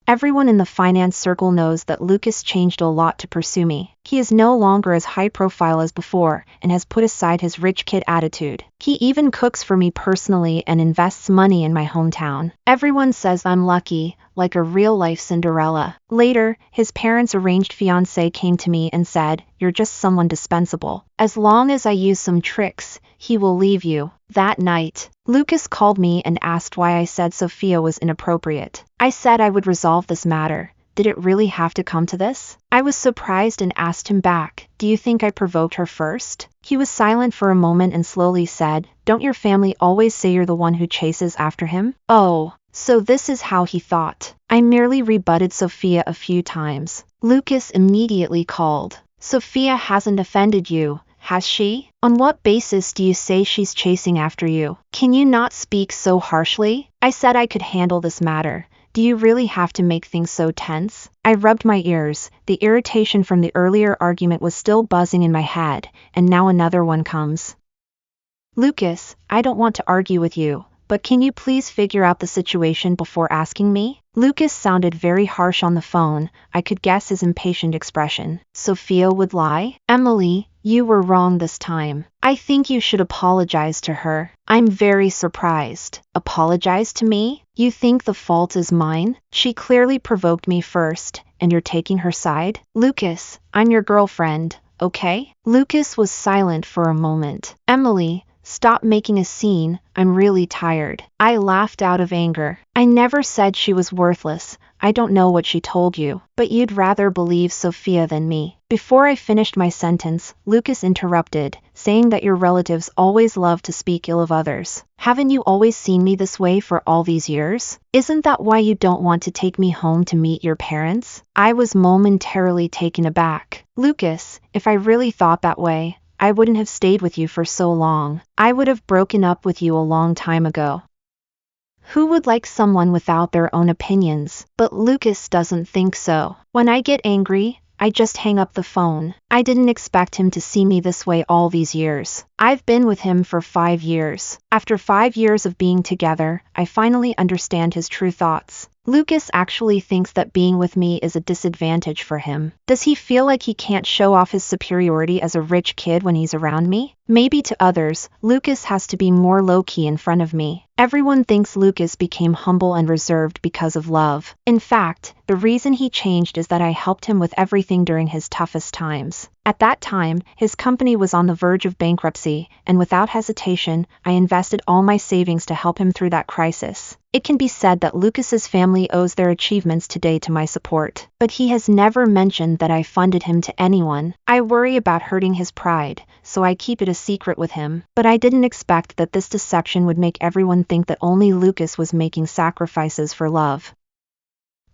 Everyone in the finance circle knows that Lucas changed a lot to pursue me. He is no longer as high profile as before and has put aside his rich kid attitude. He even cooks for me personally and invests money in my hometown. Everyone says I'm lucky, like a real-life Cinderella. Later, his parents' arranged fiancé came to me and said, "You're just someone dispensable. As long as I use some tricks, he will leave you." That night, Lucas called me and asked why I said Sophia was inappropriate. I said I would resolve this matter. Did it really have to come to this? I was surprised and asked him back, "Do you think I provoked her first?" He was silent for a moment and slowly said, "Don't your family always say you're the one who chases after him?" Oh, so this is how he thought. I merely rebutted Sophia a few times. Lucas immediately called. "Sophia hasn't offended you, has she? On what basis do you say she's chasing after you? Can you not speak so harshly?" I said I could handle this matter. Do you really have to make things so tense? I rubbed my ears. The irritation from the earlier argument was still buzzing in my head, and now another one comes. "Lucas, I don't want to argue with you, but can you please figure out the situation before asking me?" Lucas sounded very harsh on the phone. I could guess his impatient expression. "Sophia would lie? Emily, you were wrong this time. I think you should apologize to her." I'm very surprised. Apologize to me? You think the fault is mine? She clearly provoked me first, and you're taking her side? Lucas, I'm your girlfriend, okay? Lucas was silent for a moment. "Emily, stop making a scene, I'm really tired." I laughed out of anger. "I never said she was worthless. I don't know what she told you, but you'd rather believe Sophia than me." Before I finished my sentence, Lucas interrupted, saying that your relatives always love to speak ill of others. "Haven't you always seen me this way for all these years? Isn't that why you don't want to take me home to meet your parents?" I was momentarily taken aback. "Lucas, if I really thought that way, I wouldn't have stayed with you for so long. I would have broken up with you a long time ago." Who would like someone without their own opinions? But Lucas doesn't think so. When I get angry, I just hang up the phone. I didn't expect him to see me this way all these years. I've been with him for 5 years. After 5 years of being together, I finally understand his true thoughts. Lucas actually thinks that being with me is a disadvantage for him. Does he feel like he can't show off his superiority as a rich kid when he's around me? Maybe to others, Lucas has to be more low-key in front of me. Everyone thinks Lucas became humble and reserved because of love. In fact, the reason he changed is that I helped him with everything during his toughest times. At that time, his company was on the verge of bankruptcy, and without hesitation, I invested all my savings to help him through that crisis. It can be said that Lucas's family owes their achievements today to my support, but he has never mentioned that I funded him to anyone. I worry about hurting his pride, so I keep it a secret with him. But I didn't expect that this deception would make everyone think that only Lucas was making sacrifices for love.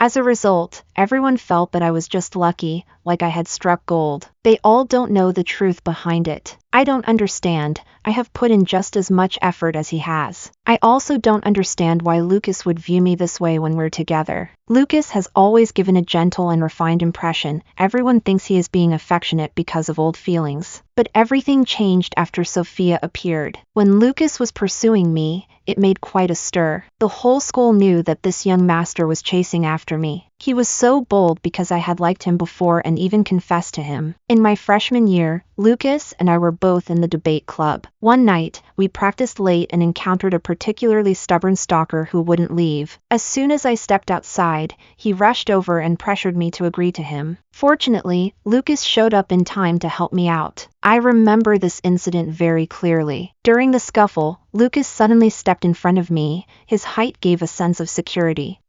As a result, everyone felt that I was just lucky, like I had struck gold. They all don't know the truth behind it. I don't understand. I have put in just as much effort as he has. I also don't understand why Lucas would view me this way when we're together. Lucas has always given a gentle and refined impression. Everyone thinks he is being affectionate because of old feelings. But everything changed after Sophia appeared. When Lucas was pursuing me, it made quite a stir. The whole school knew that this young master was chasing after me. He was so bold because I had liked him before and even confessed to him. In my freshman year, Lucas and I were both in the debate club. One night, we practiced late and encountered a particularly stubborn stalker who wouldn't leave. As soon as I stepped outside, he rushed over and pressured me to agree to him. Fortunately, Lucas showed up in time to help me out. I remember this incident very clearly. During the scuffle, Lucas suddenly stepped in front of me. His height gave a sense of security.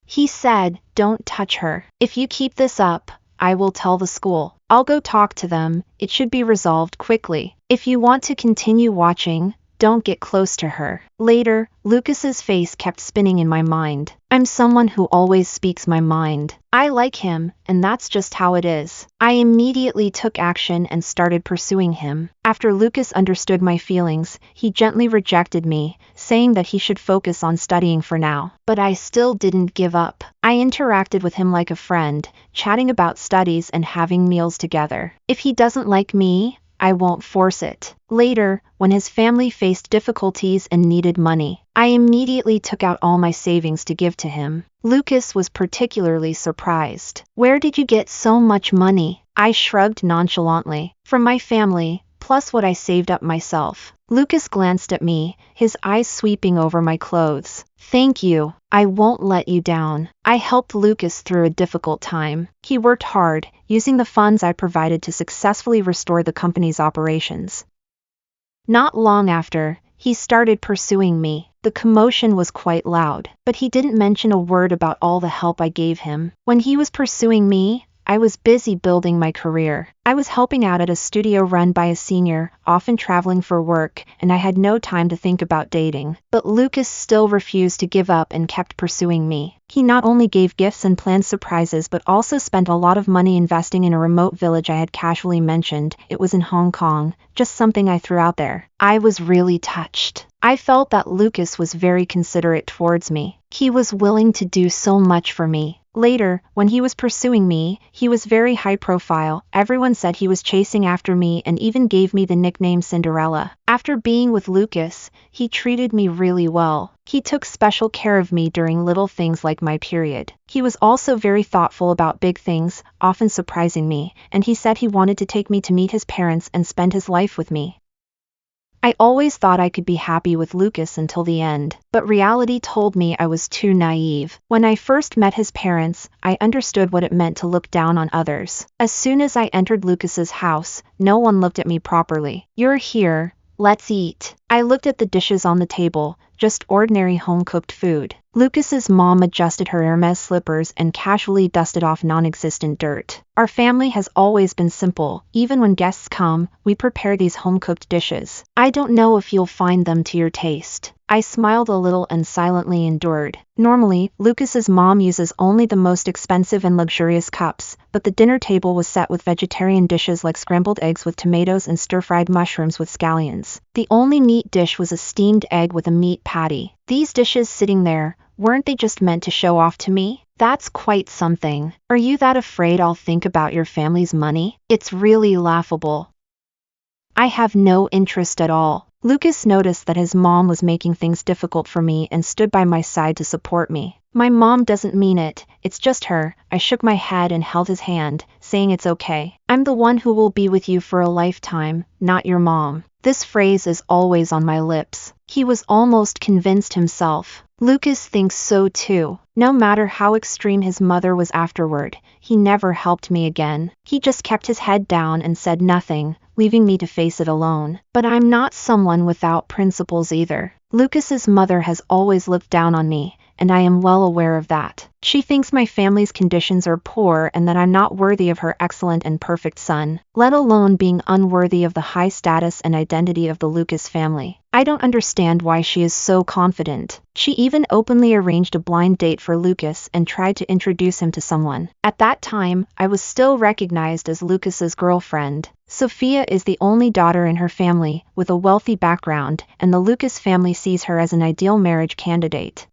He said, "Don't touch her. If you keep this up, I will tell the school. I'll go talk to them. It should be resolved quickly. If you want to continue watching, don't get close to her." Later, Lucas's face kept spinning in my mind. I'm someone who always speaks my mind. I like him, and that's just how it is. I immediately took action and started pursuing him. After Lucas understood my feelings, he gently rejected me, saying that he should focus on studying for now. But I still didn't give up. I interacted with him like a friend, chatting about studies and having meals together. If he doesn't like me, I won't force it. Later, when his family faced difficulties and needed money, I immediately took out all my savings to give to him. Lucas was particularly surprised. Where did you get so much money? I shrugged nonchalantly. From my family, plus what I saved up myself. Lucas glanced at me, his eyes sweeping over my clothes. Thank you. I won't let you down. I helped Lucas through a difficult time. He worked hard, using the funds I provided to successfully restore the company's operations. Not long after, he started pursuing me. The commotion was quite loud, but he didn't mention a word about all the help I gave him. When he was pursuing me, I was busy building my career. I was helping out at a studio run by a senior, often traveling for work, and I had no time to think about dating. But Lucas still refused to give up and kept pursuing me. He not only gave gifts and planned surprises but also spent a lot of money investing in a remote village I had casually mentioned. It was in Hong Kong, just something I threw out there. I was really touched. I felt that Lucas was very considerate towards me. He was willing to do so much for me. Later, when he was pursuing me, he was very high profile. Everyone said he was chasing after me and even gave me the nickname Cinderella. After being with Lucas, he treated me really well. He took special care of me during little things like my period. He was also very thoughtful about big things, often surprising me, and he said he wanted to take me to meet his parents and spend his life with me. I always thought I could be happy with Lucas until the end, but reality told me I was too naive. When I first met his parents, I understood what it meant to look down on others. As soon as I entered Lucas's house, no one looked at me properly. "You're here, let's eat." I looked at the dishes on the table, just ordinary home-cooked food. Lucas's mom adjusted her Hermes slippers and casually dusted off non-existent dirt. Our family has always been simple. Even when guests come, we prepare these home-cooked dishes. I don't know if you'll find them to your taste. I smiled a little and silently endured. Normally, Lucas's mom uses only the most expensive and luxurious cups, but the dinner table was set with vegetarian dishes like scrambled eggs with tomatoes and stir-fried mushrooms with scallions. The only meat dish was a steamed egg with a meat patty. These dishes sitting there, weren't they just meant to show off to me? That's quite something. Are you that afraid I'll think about your family's money? It's really laughable. I have no interest at all. Lucas noticed that his mom was making things difficult for me and stood by my side to support me. My mom doesn't mean it, it's just her. I shook my head and held his hand, saying it's okay. I'm the one who will be with you for a lifetime, not your mom. This phrase is always on my lips. He was almost convinced himself. Lucas thinks so too. No matter how extreme his mother was afterward, he never helped me again. He just kept his head down and said nothing, leaving me to face it alone. But I'm not someone without principles either. Lucas's mother has always looked down on me, and I am well aware of that. She thinks my family's conditions are poor and that I'm not worthy of her excellent and perfect son, let alone being unworthy of the high status and identity of the Lucas family. I don't understand why she is so confident. She even openly arranged a blind date for Lucas and tried to introduce him to someone. At that time, I was still recognized as Lucas's girlfriend. Sophia is the only daughter in her family, with a wealthy background, and the Lucas family sees her as an ideal marriage candidate.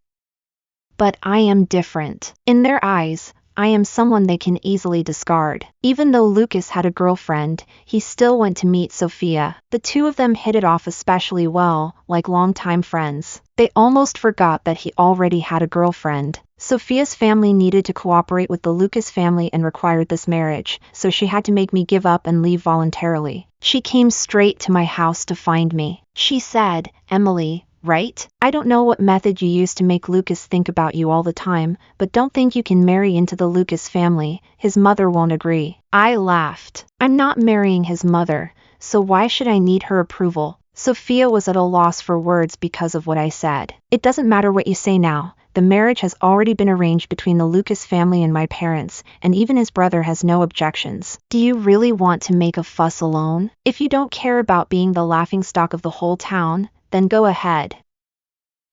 But I am different. In their eyes, I am someone they can easily discard. Even though Lucas had a girlfriend, he still went to meet Sophia. The two of them hit it off especially well, like longtime friends. They almost forgot that he already had a girlfriend. Sophia's family needed to cooperate with the Lucas family and required this marriage, so she had to make me give up and leave voluntarily. She came straight to my house to find me. She said, "Emily, right? I don't know what method you use to make Lucas think about you all the time, but don't think you can marry into the Lucas family. His mother won't agree." I laughed. I'm not marrying his mother, so why should I need her approval? Sophia was at a loss for words because of what I said. It doesn't matter what you say now. The marriage has already been arranged between the Lucas family and my parents, and even his brother has no objections. Do you really want to make a fuss alone? If you don't care about being the laughingstock of the whole town, then go ahead.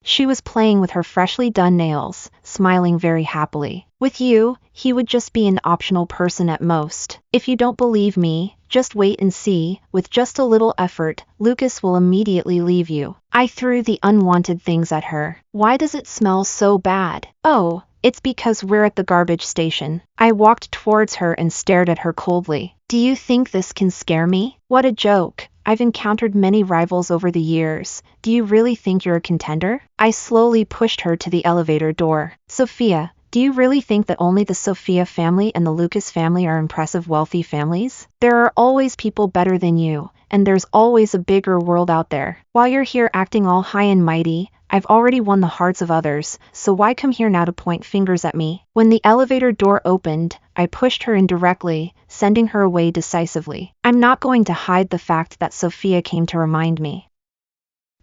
She was playing with her freshly done nails, smiling very happily. With you, he would just be an optional person at most. If you don't believe me, just wait and see. With just a little effort, Lucas will immediately leave you. I threw the unwanted things at her. Why does it smell so bad? Oh, it's because we're at the garbage station. I walked towards her and stared at her coldly. Do you think this can scare me? What a joke. I've encountered many rivals over the years. Do you really think you're a contender? I slowly pushed her to the elevator door. Sophia, do you really think that only the Sophia family and the Lucas family are impressive wealthy families? There are always people better than you, and there's always a bigger world out there. While you're here acting all high and mighty, I've already won the hearts of others, so why come here now to point fingers at me? When the elevator door opened, I pushed her in directly, sending her away decisively. I'm not going to hide the fact that Sophia came to remind me.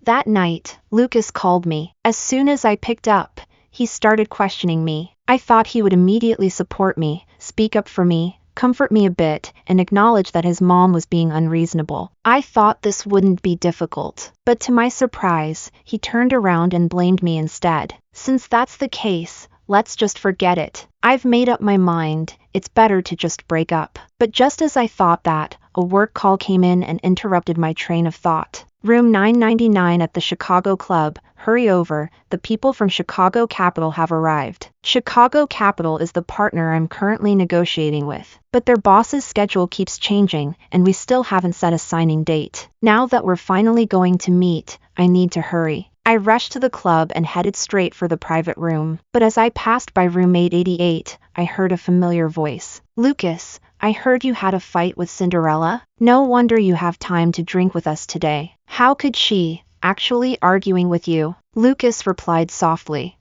That night, Lucas called me. As soon as I picked up, he started questioning me. I thought he would immediately support me, speak up for me, comfort me a bit, and acknowledge that his mom was being unreasonable. I thought this wouldn't be difficult. But to my surprise, he turned around and blamed me instead. Since that's the case, let's just forget it. I've made up my mind, it's better to just break up. But just as I thought that, a work call came in and interrupted my train of thought. Room 999 at the Chicago Club, hurry over, the people from Chicago Capital have arrived. Chicago Capital is the partner I'm currently negotiating with, but their boss's schedule keeps changing, and we still haven't set a signing date. Now that we're finally going to meet, I need to hurry. I rushed to the club and headed straight for the private room, but as I passed by room 888, I heard a familiar voice. Lucas, I heard you had a fight with Cinderella? No wonder you have time to drink with us today. How could she, actually arguing with you? Lucas replied softly.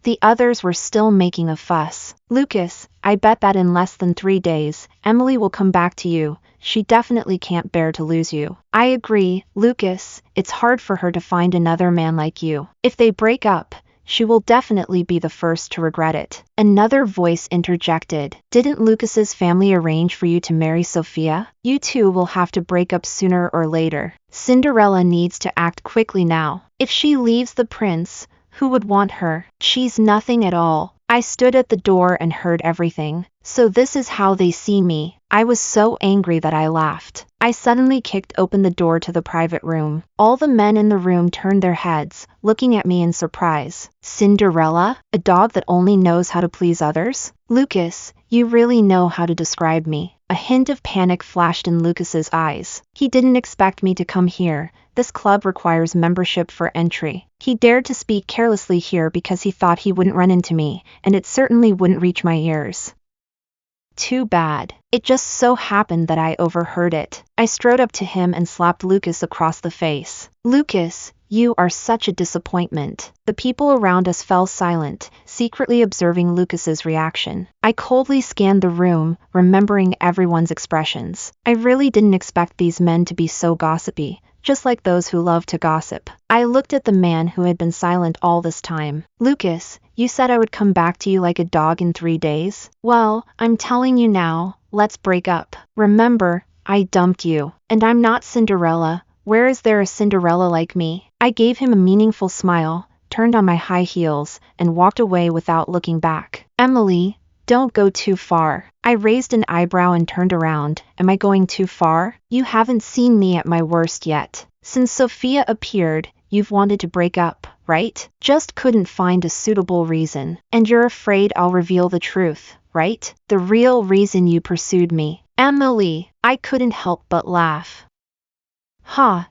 The others were still making a fuss. Lucas, I bet that in less than 3 days, Emily will come back to you. She definitely can't bear to lose you. I agree, Lucas, it's hard for her to find another man like you. If they break up, she will definitely be the first to regret it. Another voice interjected. Didn't Lucas's family arrange for you to marry Sophia? You two will have to break up sooner or later. Cinderella needs to act quickly now. If she leaves the prince, who would want her? She's nothing at all. I stood at the door and heard everything. So this is how they see me. I was so angry that I laughed. I suddenly kicked open the door to the private room. All the men in the room turned their heads, looking at me in surprise. Cinderella? A dog that only knows how to please others? Lucas, you really know how to describe me. A hint of panic flashed in Lucas's eyes. He didn't expect me to come here. This club requires membership for entry. He dared to speak carelessly here because he thought he wouldn't run into me, and it certainly wouldn't reach my ears. Too bad. It just so happened that I overheard it. I strode up to him and slapped Lucas across the face. Lucas, you are such a disappointment. The people around us fell silent, secretly observing Lucas's reaction. I coldly scanned the room, remembering everyone's expressions. I really didn't expect these men to be so gossipy, just like those who love to gossip. I looked at the man who had been silent all this time. Lucas, you said I would come back to you like a dog in 3 days? Well, I'm telling you now, let's break up. Remember, I dumped you. And I'm not Cinderella. Where is there a Cinderella like me? I gave him a meaningful smile, turned on my high heels, and walked away without looking back. Emily, don't go too far. I raised an eyebrow and turned around. Am I going too far? You haven't seen me at my worst yet. Since Sophia appeared, you've wanted to break up, right? Just couldn't find a suitable reason. And you're afraid I'll reveal the truth, right? The real reason you pursued me. Emily, I couldn't help but laugh.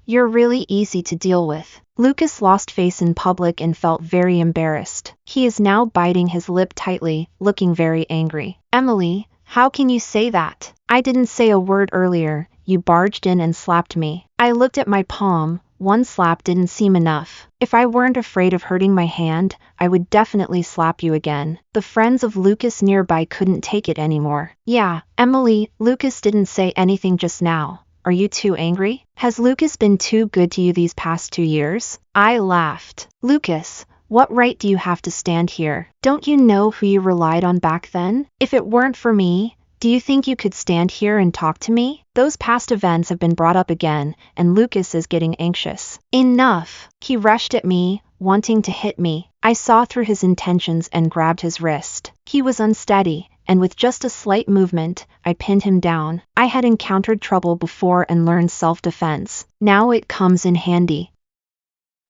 You're really easy to deal with. Lucas lost face in public and felt very embarrassed. He is now biting his lip tightly, looking very angry. Emily, how can you say that? I didn't say a word earlier. You barged in and slapped me. I looked at my palm. One slap didn't seem enough. If I weren't afraid of hurting my hand, I would definitely slap you again. The friends of Lucas nearby couldn't take it anymore. Yeah, Emily, Lucas didn't say anything just now. Are you too angry? Has Lucas been too good to you these past 2 years? I laughed. Lucas, what right do you have to stand here? Don't you know who you relied on back then? If it weren't for me, do you think you could stand here and talk to me? Those past events have been brought up again, and Lucas is getting anxious. Enough! He rushed at me, wanting to hit me. I saw through his intentions and grabbed his wrist. He was unsteady, and with just a slight movement, I pinned him down. I had encountered trouble before and learned self-defense. Now it comes in handy.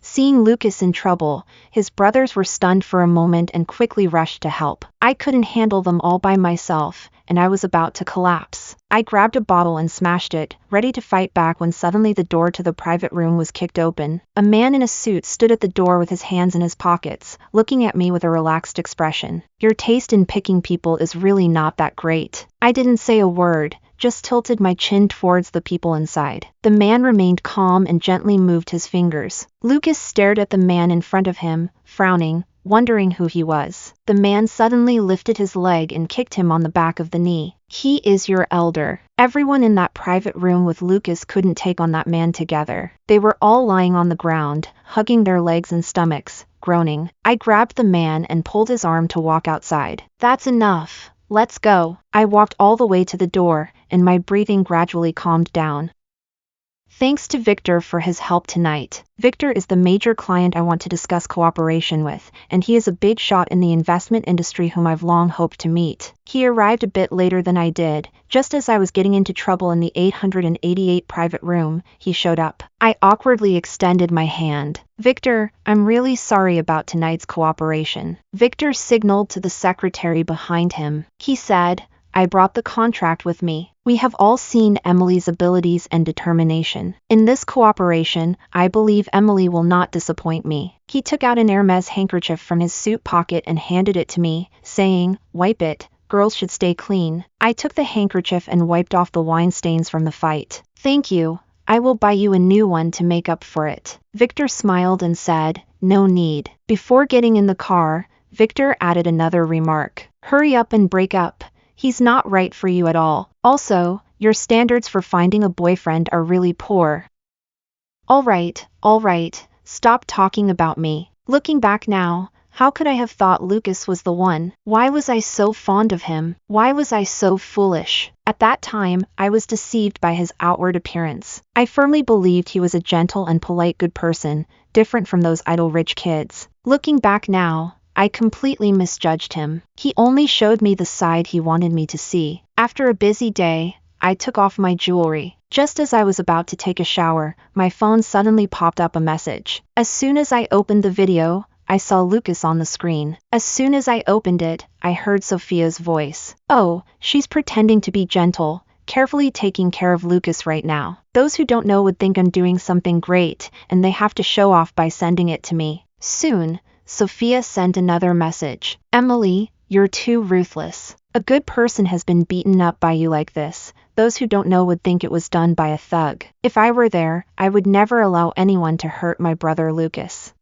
Seeing Lucas in trouble, his brothers were stunned for a moment and quickly rushed to help. I couldn't handle them all by myself, and I was about to collapse. I grabbed a bottle and smashed it, ready to fight back when suddenly the door to the private room was kicked open. A man in a suit stood at the door with his hands in his pockets, looking at me with a relaxed expression. "Your taste in picking people is really not that great." I didn't say a word, just tilted my chin towards the people inside. The man remained calm and gently moved his fingers. Lucas stared at the man in front of him, frowning, wondering who he was. The man suddenly lifted his leg and kicked him on the back of the knee. "He is your elder." Everyone in that private room with Lucas couldn't take on that man together. They were all lying on the ground, hugging their legs and stomachs, groaning. I grabbed the man and pulled his arm to walk outside. "That's enough. Let's go." I walked all the way to the door, and my breathing gradually calmed down. Thanks to Victor for his help tonight. Victor is the major client I want to discuss cooperation with, and he is a big shot in the investment industry whom I've long hoped to meet. He arrived a bit later than I did. Just as I was getting into trouble in the 888 private room, he showed up. I awkwardly extended my hand. "Victor, I'm really sorry about tonight's cooperation." Victor signaled to the secretary behind him. He said, "I brought the contract with me. We have all seen Emily's abilities and determination. In this cooperation, I believe Emily will not disappoint me." He took out an Hermes handkerchief from his suit pocket and handed it to me, saying, "Wipe it. Girls should stay clean." I took the handkerchief and wiped off the wine stains from the fight. "Thank you. I will buy you a new one to make up for it." Victor smiled and said, "No need." Before getting in the car, Victor added another remark. "Hurry up and break up. He's not right for you at all. Also, your standards for finding a boyfriend are really poor." All right, stop talking about me. Looking back now, how could I have thought Lucas was the one? Why was I so fond of him? Why was I so foolish? At that time, I was deceived by his outward appearance. I firmly believed he was a gentle and polite good person, different from those idle rich kids. Looking back now, I completely misjudged him. He only showed me the side he wanted me to see. After a busy day, I took off my jewelry. Just as I was about to take a shower, my phone suddenly popped up a message. As soon as I opened the video, I saw Lucas on the screen. As soon as I opened it, I heard Sophia's voice. "Oh, she's pretending to be gentle, carefully taking care of Lucas right now. Those who don't know would think I'm doing something great, and they have to show off by sending it to me." Soon, Sophia sent another message. "Emily, you're too ruthless. A good person has been beaten up by you like this. Those who don't know would think it was done by a thug. If I were there, I would never allow anyone to hurt my brother Lucas."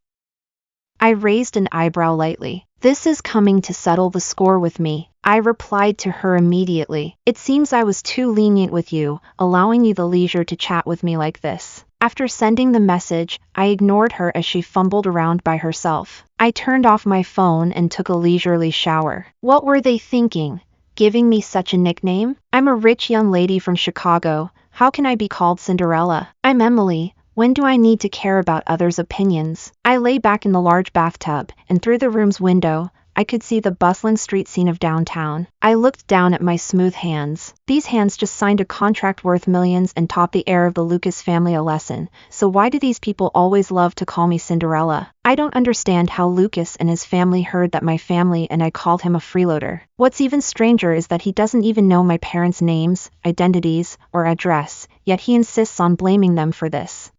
I raised an eyebrow lightly. "This is coming to settle the score with me." I replied to her immediately. "It seems I was too lenient with you, allowing you the leisure to chat with me like this." After sending the message, I ignored her as she fumbled around by herself. I turned off my phone and took a leisurely shower. What were they thinking? Giving me such a nickname? I'm a rich young lady from Chicago. How can I be called Cinderella? I'm Emily. When do I need to care about others' opinions? I lay back in the large bathtub, and through the room's window, I could see the bustling street scene of downtown. I looked down at my smooth hands. These hands just signed a contract worth millions and taught the heir of the Lucas family a lesson. So why do these people always love to call me Cinderella? I don't understand how Lucas and his family heard that my family and I called him a freeloader. What's even stranger is that he doesn't even know my parents' names, identities, or address, yet he insists on blaming them for this.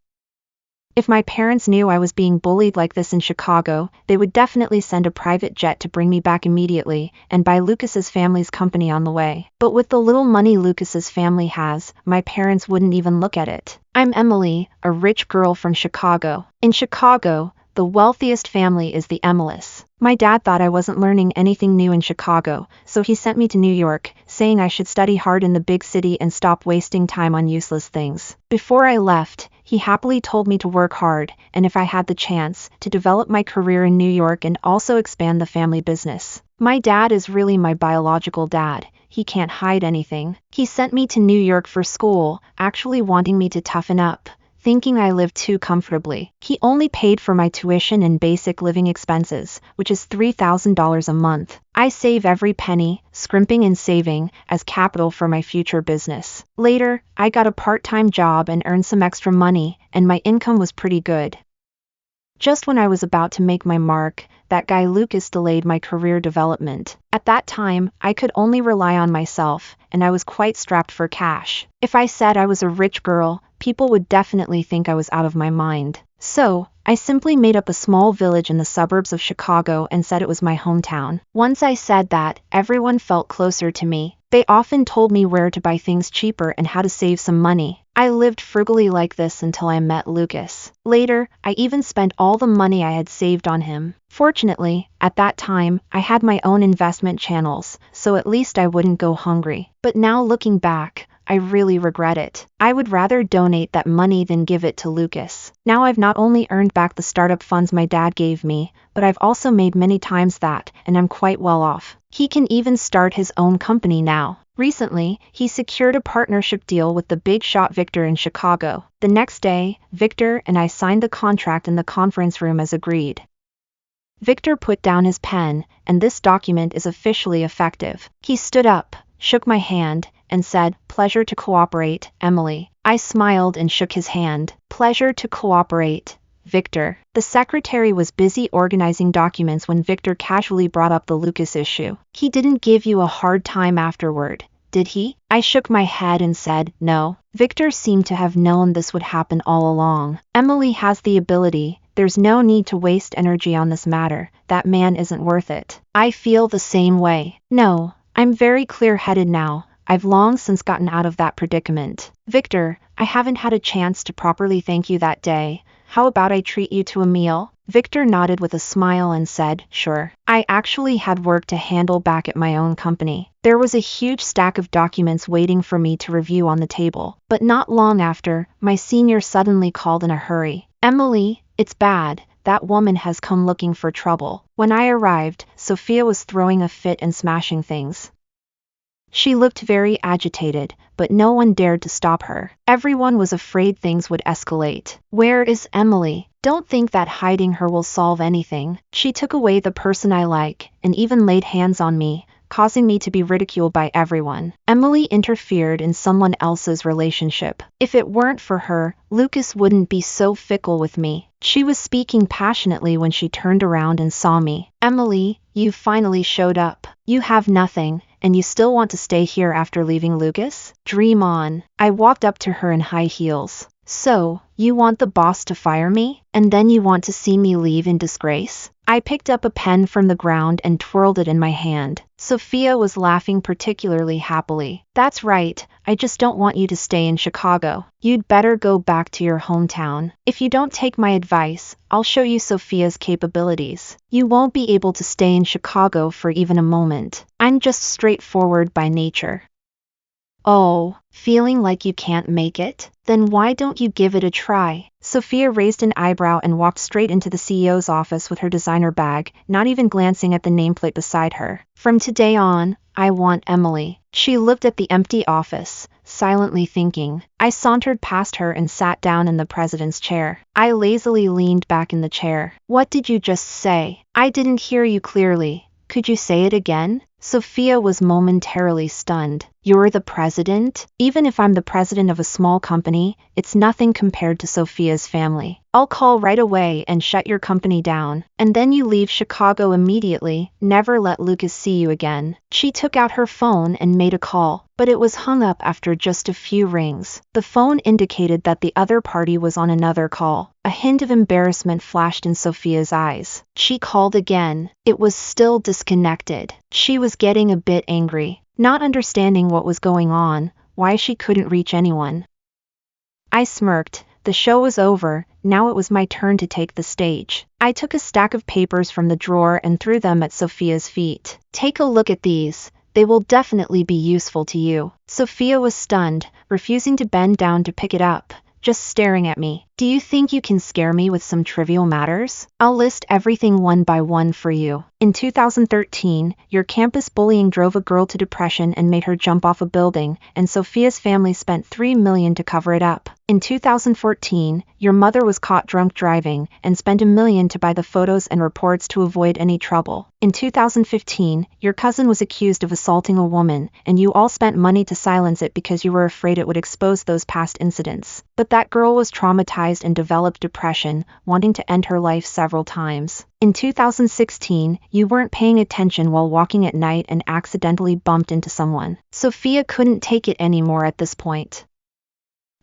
If my parents knew I was being bullied like this in Chicago, they would definitely send a private jet to bring me back immediately, and buy Lucas's family's company on the way. But with the little money Lucas's family has, my parents wouldn't even look at it. I'm Emily, a rich girl from Chicago. In Chicago, the wealthiest family is the Emilys. My dad thought I wasn't learning anything new in Chicago, so he sent me to New York, saying I should study hard in the big city and stop wasting time on useless things. Before I left, he happily told me to work hard, and if I had the chance, to develop my career in New York and also expand the family business. My dad is really my biological dad. He can't hide anything. He sent me to New York for school, actually wanting me to toughen up, thinking I lived too comfortably. He only paid for my tuition and basic living expenses, which is $3,000 a month. I save every penny, scrimping and saving, as capital for my future business. Later, I got a part-time job and earned some extra money, and my income was pretty good. Just when I was about to make my mark, that guy Lucas delayed my career development. At that time, I could only rely on myself, and I was quite strapped for cash. If I said I was a rich girl, people would definitely think I was out of my mind. So, I simply made up a small village in the suburbs of Chicago and said it was my hometown. Once I said that, everyone felt closer to me. They often told me where to buy things cheaper and how to save some money. I lived frugally like this until I met Lucas. Later, I even spent all the money I had saved on him. Fortunately, at that time, I had my own investment channels, so at least I wouldn't go hungry. But now looking back, I really regret it. I would rather donate that money than give it to Lucas. Now I've not only earned back the startup funds my dad gave me, but I've also made many times that, and I'm quite well off. He can even start his own company now. Recently, he secured a partnership deal with the big shot Victor in Chicago. The next day, Victor and I signed the contract in the conference room as agreed. Victor put down his pen, and this document is officially effective. He stood up, shook my hand, and said, "Pleasure to cooperate, Emily." I smiled and shook his hand. "Pleasure to cooperate, Victor." The secretary was busy organizing documents when Victor casually brought up the Lucas issue. "He didn't give you a hard time afterward, did he?" I shook my head and said, "No." Victor seemed to have known this would happen all along. "Emily has the ability. There's no need to waste energy on this matter. That man isn't worth it." I feel the same way. No, I'm very clear-headed now. I've long since gotten out of that predicament. "Victor, I haven't had a chance to properly thank you that day. How about I treat you to a meal?" Victor nodded with a smile and said, "Sure." I actually had work to handle back at my own company. There was a huge stack of documents waiting for me to review on the table. But not long after, my senior suddenly called in a hurry. "Emily, it's bad. That woman has come looking for trouble." When I arrived, Sophia was throwing a fit and smashing things. She looked very agitated, but no one dared to stop her. Everyone was afraid things would escalate. "Where is Emily? Don't think that hiding her will solve anything. She took away the person I like, and even laid hands on me, causing me to be ridiculed by everyone." Emily interfered in someone else's relationship. If it weren't for her, Lucas wouldn't be so fickle with me. She was speaking passionately when she turned around and saw me. "Emily, you finally showed up. You have nothing, and you still want to stay here after leaving Lucas? Dream on." I walked up to her in high heels. "So, you want the boss to fire me? And then you want to see me leave in disgrace?" I picked up a pen from the ground and twirled it in my hand. Sophia was laughing particularly happily. "That's right, I just don't want you to stay in Chicago. You'd better go back to your hometown. If you don't take my advice, I'll show you Sophia's capabilities. You won't be able to stay in Chicago for even a moment. I'm just straightforward by nature." "Oh, feeling like you can't make it? Then why don't you give it a try?" Sophia raised an eyebrow and walked straight into the CEO's office with her designer bag, not even glancing at the nameplate beside her. "From today on, I want Emily." She looked at the empty office, silently thinking. I sauntered past her and sat down in the president's chair. I lazily leaned back in the chair. "What did you just say? I didn't hear you clearly. Could you say it again?" Sophia was momentarily stunned. "You're the president? Even if I'm the president of a small company, it's nothing compared to Sophia's family. I'll call right away and shut your company down. And then you leave Chicago immediately, never let Lucas see you again." She took out her phone and made a call, but it was hung up after just a few rings. The phone indicated that the other party was on another call. A hint of embarrassment flashed in Sophia's eyes. She called again. It was still disconnected. She was getting a bit angry, not understanding what was going on, why she couldn't reach anyone. I smirked. The show was over, now it was my turn to take the stage. I took a stack of papers from the drawer and threw them at Sophia's feet. "Take a look at these. They will definitely be useful to you." Sophia was stunned, refusing to bend down to pick it up, just staring at me. "Do you think you can scare me with some trivial matters? I'll list everything one by one for you. In 2013, your campus bullying drove a girl to depression and made her jump off a building, and Sophia's family spent $3 million to cover it up. In 2014, your mother was caught drunk driving and spent $1 million to buy the photos and reports to avoid any trouble. In 2015, your cousin was accused of assaulting a woman, and you all spent money to silence it because you were afraid it would expose those past incidents. But that girl was traumatized traumatized and developed depression, wanting to end her life several times. In 2016, you weren't paying attention while walking at night and accidentally bumped into someone. Sophia couldn't take it anymore at this point.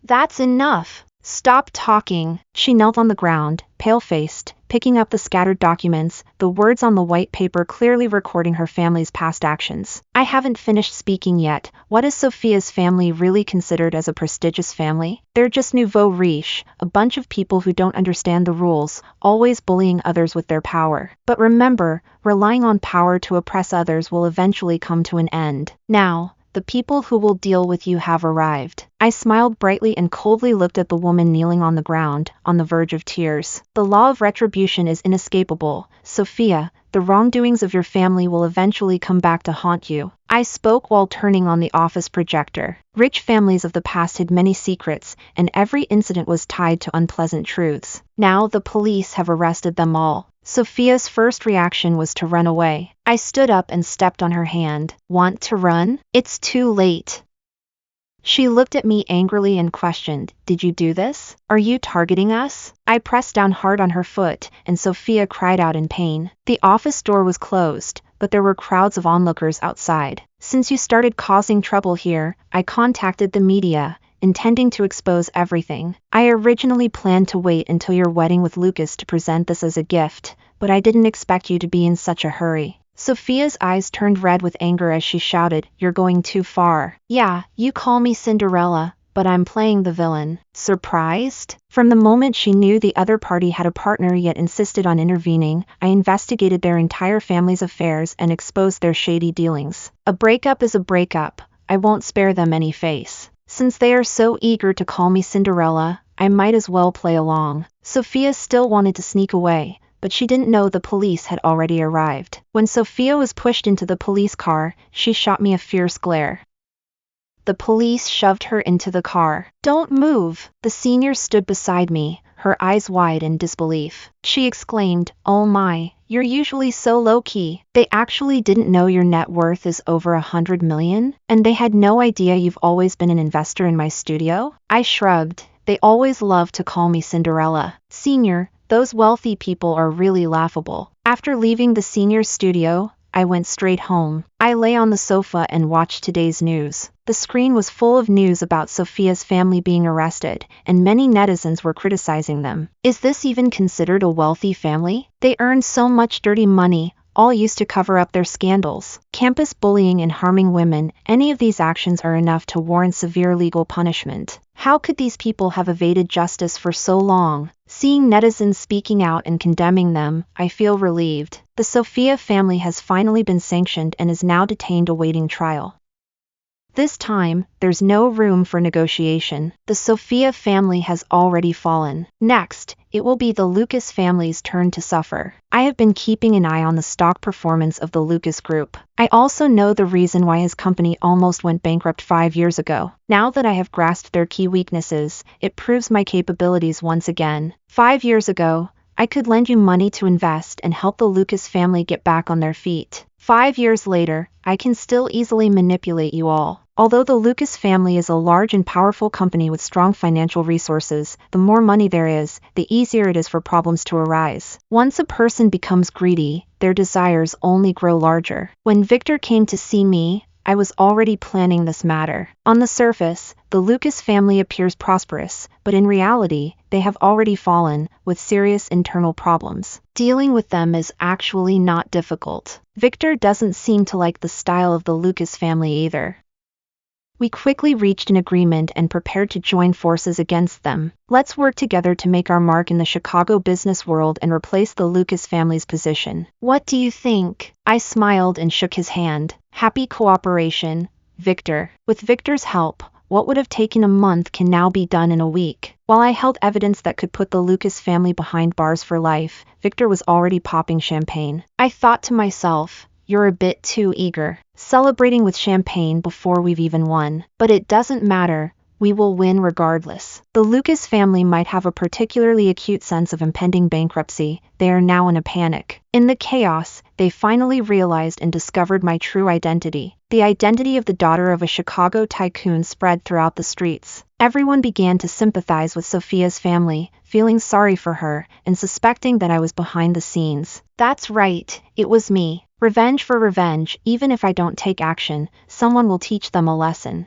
That's enough. Stop talking. She knelt on the ground, pale-faced, picking up the scattered documents, the words on the white paper clearly recording her family's past actions. I haven't finished speaking yet. What is Sophia's family really considered as a prestigious family? They're just nouveau riche, a bunch of people who don't understand the rules, always bullying others with their power. But remember, relying on power to oppress others will eventually come to an end. Now, the people who will deal with you have arrived. I smiled brightly and coldly looked at the woman kneeling on the ground, on the verge of tears. The law of retribution is inescapable. Sophia, the wrongdoings of your family will eventually come back to haunt you. I spoke while turning on the office projector. Rich families of the past hid many secrets, and every incident was tied to unpleasant truths. Now the police have arrested them all. Sophia's first reaction was to run away. I stood up and stepped on her hand. Want to run? It's too late. She looked at me angrily and questioned, "Did you do this? Are you targeting us?" I pressed down hard on her foot, and Sophia cried out in pain. The office door was closed, but there were crowds of onlookers outside. Since you started causing trouble here, I contacted the media, intending to expose everything. I originally planned to wait until your wedding with Lucas to present this as a gift, but I didn't expect you to be in such a hurry. Sophia's eyes turned red with anger as she shouted, "You're going too far. Yeah, you call me Cinderella, but I'm playing the villain." Surprised? From the moment she knew the other party had a partner yet insisted on intervening, I investigated their entire family's affairs and exposed their shady dealings. A breakup is a breakup. I won't spare them any face. Since they are so eager to call me Cinderella, I might as well play along. Sophia still wanted to sneak away, but she didn't know the police had already arrived. When Sophia was pushed into the police car, she shot me a fierce glare. The police shoved her into the car. "Don't move!" The senior stood beside me, her eyes wide in disbelief. She exclaimed, "Oh my, you're usually so low-key. They actually didn't know your net worth is over 100 million? And they had no idea you've always been an investor in my studio?" I shrugged. They always loved to call me Cinderella. Senior, those wealthy people are really laughable. After leaving the senior's studio, I went straight home. I lay on the sofa and watched today's news. The screen was full of news about Sophia's family being arrested, and many netizens were criticizing them. Is this even considered a wealthy family? They earn so much dirty money, all used to cover up their scandals. Campus bullying and harming women, any of these actions are enough to warrant severe legal punishment. How could these people have evaded justice for so long? Seeing netizens speaking out and condemning them, I feel relieved. The Sophia family has finally been sanctioned and is now detained awaiting trial. This time, there's no room for negotiation. The Sophia family has already fallen. Next, it will be the Lucas family's turn to suffer. I have been keeping an eye on the stock performance of the Lucas Group. I also know the reason why his company almost went bankrupt 5 years ago. Now that I have grasped their key weaknesses, it proves my capabilities once again. 5 years ago, I could lend you money to invest and help the Lucas family get back on their feet. 5 years later, I can still easily manipulate you all. Although the Lucas family is a large and powerful company with strong financial resources, the more money there is, the easier it is for problems to arise. Once a person becomes greedy, their desires only grow larger. When Victor came to see me, I was already planning this matter. On the surface, the Lucas family appears prosperous, but in reality, they have already fallen, with serious internal problems. Dealing with them is actually not difficult. Victor doesn't seem to like the style of the Lucas family either. We quickly reached an agreement and prepared to join forces against them. Let's work together to make our mark in the Chicago business world and replace the Lucas family's position. What do you think? I smiled and shook his hand. Happy cooperation, Victor. With Victor's help, what would have taken a month can now be done in a week. While I held evidence that could put the Lucas family behind bars for life, Victor was already popping champagne. I thought to myself, you're a bit too eager, celebrating with champagne before we've even won. But it doesn't matter, we will win regardless. The Lucas family might have a particularly acute sense of impending bankruptcy. They are now in a panic. In the chaos, they finally realized and discovered my true identity. The identity of the daughter of a Chicago tycoon spread throughout the streets. Everyone began to sympathize with Sophia's family, feeling sorry for her, and suspecting that I was behind the scenes. That's right, it was me. Revenge for revenge, even if I don't take action, someone will teach them a lesson.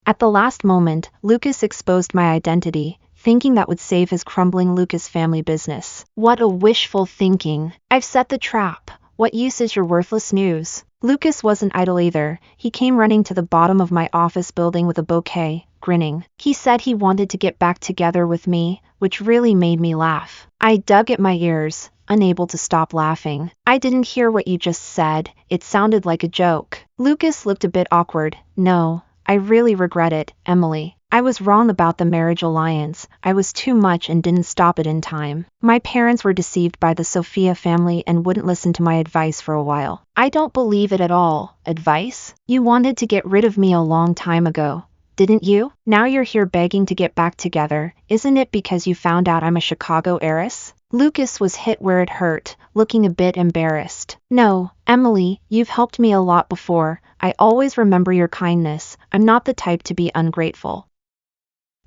At the last moment, Lucas exposed my identity, thinking that would save his crumbling Lucas family business. What a wishful thinking. I've set the trap. What use is your worthless news? Lucas wasn't idle either. He came running to the bottom of my office building with a bouquet, grinning. He said he wanted to get back together with me, which really made me laugh. I dug at my ears, unable to stop laughing. I didn't hear what you just said. It sounded like a joke. Lucas looked a bit awkward. No, I really regret it, Emily. I was wrong about the marriage alliance. I was too much and didn't stop it in time. My parents were deceived by the Sophia family and wouldn't listen to my advice for a while. I don't believe it at all. Advice? You wanted to get rid of me a long time ago, didn't you? Now you're here begging to get back together. Isn't it because you found out I'm a Chicago heiress? Lucas was hit where it hurt, looking a bit embarrassed. No, Emily, you've helped me a lot before. I always remember your kindness. I'm not the type to be ungrateful.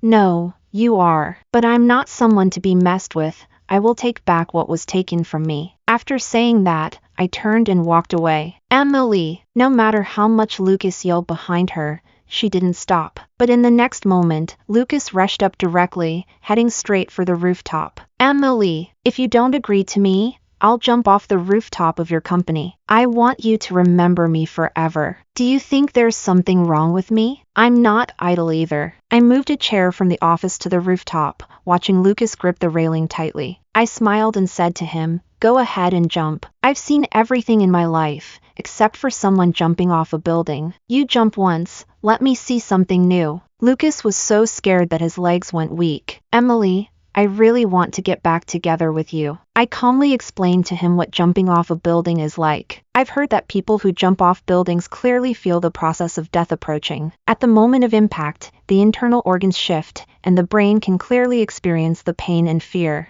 No, you are. But I'm not someone to be messed with. I will take back what was taken from me. After saying that, I turned and walked away. Emily! No matter how much Lucas yelled behind her, she didn't stop. But in the next moment, Lucas rushed up directly, heading straight for the rooftop. Emily, if you don't agree to me, I'll jump off the rooftop of your company. I want you to remember me forever. Do you think there's something wrong with me? I'm not idle either. I moved a chair from the office to the rooftop, watching Lucas grip the railing tightly. I smiled and said to him, "Go ahead and jump. I've seen everything in my life, except for someone jumping off a building. You jump once, let me see something new." Lucas was so scared that his legs went weak. Emily, I really want to get back together with you. I calmly explained to him what jumping off a building is like. I've heard that people who jump off buildings clearly feel the process of death approaching. At the moment of impact, the internal organs shift, and the brain can clearly experience the pain and fear.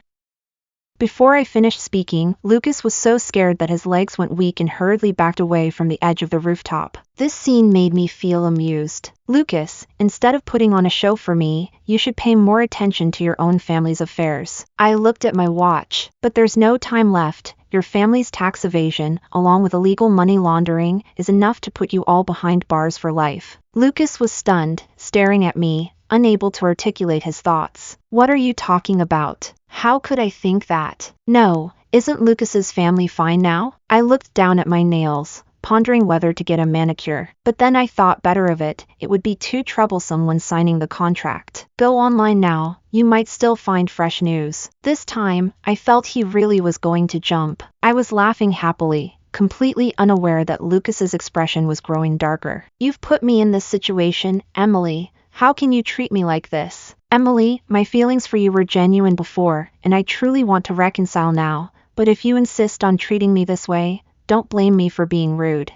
Before I finished speaking, Lucas was so scared that his legs went weak and hurriedly backed away from the edge of the rooftop. This scene made me feel amused. Lucas, instead of putting on a show for me, you should pay more attention to your own family's affairs. I looked at my watch. But there's no time left. Your family's tax evasion, along with illegal money laundering, is enough to put you all behind bars for life. Lucas was stunned, staring at me, unable to articulate his thoughts. What are you talking about? How could I think that? No, isn't Lucas's family fine now? I looked down at my nails, pondering whether to get a manicure. But then I thought better of it. It would be too troublesome when signing the contract. Go online now. You might still find fresh news. This time, I felt he really was going to jump. I was laughing happily, completely unaware that Lucas's expression was growing darker. You've put me in this situation, Emily. How can you treat me like this? Emily, my feelings for you were genuine before, and I truly want to reconcile now, but if you insist on treating me this way, don't blame me for being rude.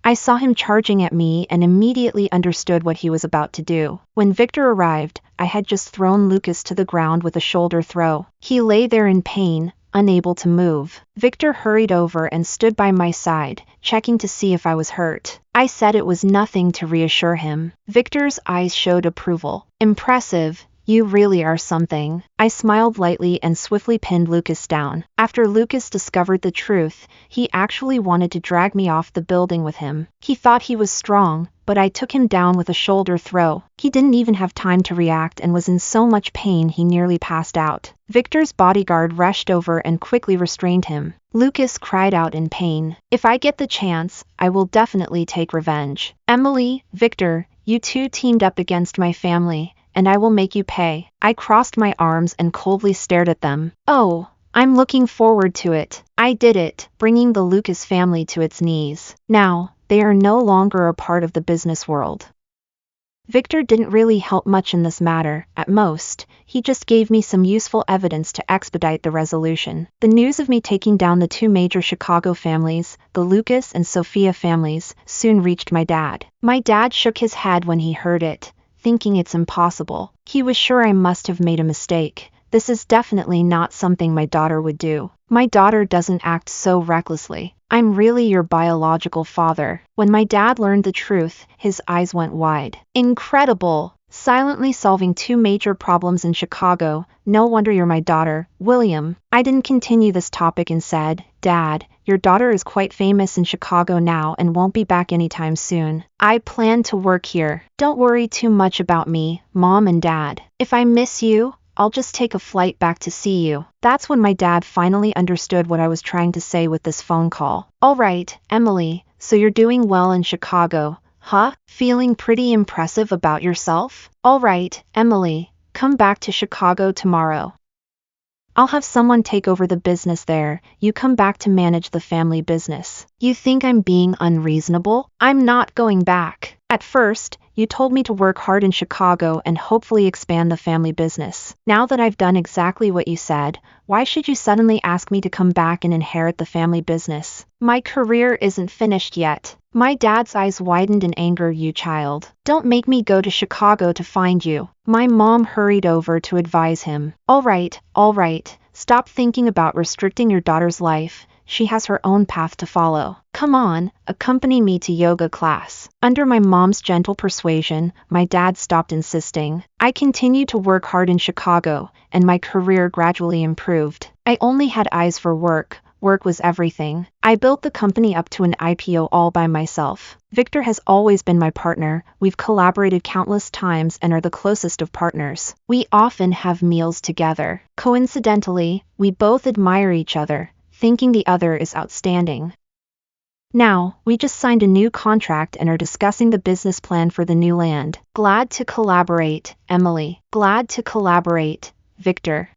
I saw him charging at me and immediately understood what he was about to do. When Victor arrived, I had just thrown Lucas to the ground with a shoulder throw. He lay there in pain, unable to move. Victor hurried over and stood by my side, checking to see if I was hurt. I said it was nothing to reassure him. Victor's eyes showed approval. Impressive. You really are something. I smiled lightly and swiftly pinned Lucas down. After Lucas discovered the truth, he actually wanted to drag me off the building with him. He thought he was strong, but I took him down with a shoulder throw. He didn't even have time to react and was in so much pain he nearly passed out. Victor's bodyguard rushed over and quickly restrained him. Lucas cried out in pain. If I get the chance, I will definitely take revenge. Emily, Victor, you two teamed up against my family, and I will make you pay. I crossed my arms and coldly stared at them. Oh, I'm looking forward to it. I did it, bringing the Lucas family to its knees. Now, they are no longer a part of the business world. Victor didn't really help much in this matter. At most, he just gave me some useful evidence to expedite the resolution. The news of me taking down the two major Chicago families, the Lucas and Sophia families, soon reached my dad. My dad shook his head when he heard it, thinking it's impossible. He was sure I must have made a mistake. This is definitely not something my daughter would do. My daughter doesn't act so recklessly. I'm really your biological father. When my dad learned the truth, his eyes went wide. Incredible! silently solving two major problems in Chicago. No wonder you're my daughter, William. I didn't continue this topic and said, Dad, your daughter is quite famous in Chicago now and won't be back anytime soon. I plan to work here. Don't worry too much about me, Mom and Dad. If I miss you, I'll just take a flight back to see you. That's when my dad finally understood what I was trying to say with this phone call. All right, Emily, so you're doing well in Chicago, huh? Feeling pretty impressive about yourself? All right, Emily, come back to Chicago tomorrow. I'll have someone take over the business there. You come back to manage the family business. You think I'm being unreasonable? I'm not going back. At first, you told me to work hard in Chicago and hopefully expand the family business. Now that I've done exactly what you said, why should you suddenly ask me to come back and inherit the family business? My career isn't finished yet. My dad's eyes widened in anger. You child. Don't make me go to Chicago to find you. My mom hurried over to advise him. All right. Stop thinking about restricting your daughter's life. She has her own path to follow. Come on, accompany me to yoga class. Under my mom's gentle persuasion, my dad stopped insisting. I continued to work hard in Chicago, and my career gradually improved. I only had eyes for work. Work was everything. I built the company up to an IPO all by myself. Victor has always been my partner. We've collaborated countless times and are the closest of partners. We often have meals together. Coincidentally, we both admire each other, thinking the other is outstanding. Now, we just signed a new contract and are discussing the business plan for the new land. Glad to collaborate, Emily. Glad to collaborate, Victor.